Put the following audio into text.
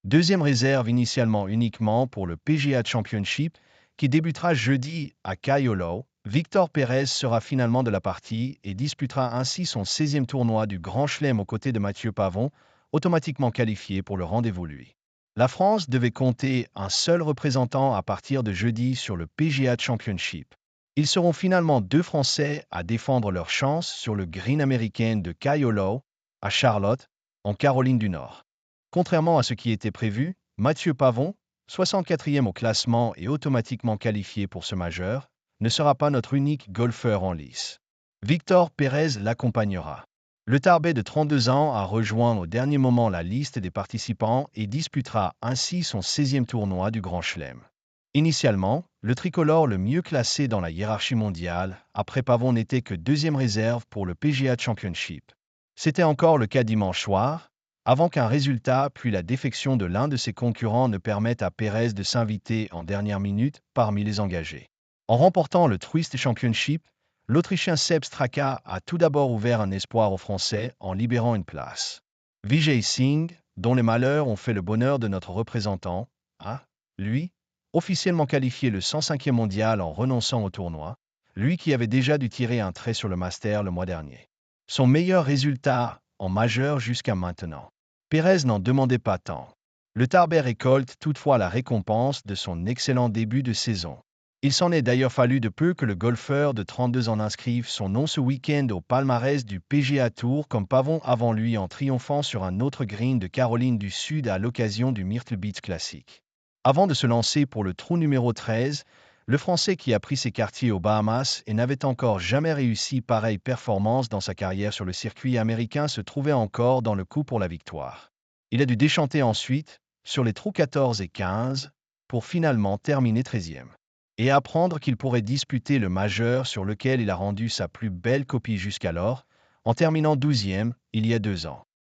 Deuxième réserve initialement uniquement pour le PGA Championship qui débutera jeudi à Kaiolo, Victor Pérez sera finalement de la partie et disputera ainsi son 16e tournoi du Grand Chelem aux côtés de Mathieu Pavon, automatiquement qualifié pour le rendez-vous lui. La France devait compter un seul représentant à partir de jeudi sur le PGA Championship. Ils seront finalement deux Français à défendre leur chance sur le green américain de Kaiolo, à Charlotte, en Caroline du Nord. Contrairement à ce qui était prévu, Mathieu Pavon, 64e au classement et automatiquement qualifié pour ce majeur, ne sera pas notre unique golfeur en lice. Victor Pérez l'accompagnera. Le Tarbais de 32 ans a rejoint au dernier moment la liste des participants et disputera ainsi son 16e tournoi du Grand Chelem. Initialement, le tricolore le mieux classé dans la hiérarchie mondiale, après Pavon n'était que deuxième réserve pour le PGA Championship. C'était encore le cas dimanche soir, avant qu'un résultat puis la défection de l'un de ses concurrents ne permette à Pérez de s'inviter en dernière minute parmi les engagés. En remportant le Twist Championship, l'Autrichien Sepp Straka a tout d'abord ouvert un espoir aux Français en libérant une place. Vijay Singh, dont les malheurs ont fait le bonheur de notre représentant, a, lui, officiellement qualifié le 105e mondial en renonçant au tournoi, lui qui avait déjà dû tirer un trait sur le Master le mois dernier. Son meilleur résultat en majeur jusqu'à maintenant. Pérez n'en demandait pas tant. Le Tarbais récolte toutefois la récompense de son excellent début de saison. Il s'en est d'ailleurs fallu de peu que le golfeur de 32 ans inscrive son nom ce week-end au palmarès du PGA Tour comme Pavon avant lui en triomphant sur un autre green de Caroline du Sud à l'occasion du Myrtle Beach Classic. Avant de se lancer pour le trou numéro 13, le Français qui a pris ses quartiers aux Bahamas et n'avait encore jamais réussi pareille performance dans sa carrière sur le circuit américain se trouvait encore dans le coup pour la victoire. Il a dû déchanter ensuite, sur les trous 14 et 15, pour finalement terminer 13e. Et apprendre qu'il pourrait disputer le majeur sur lequel il a rendu sa plus belle copie jusqu'alors, en terminant 12e il y a 2 ans.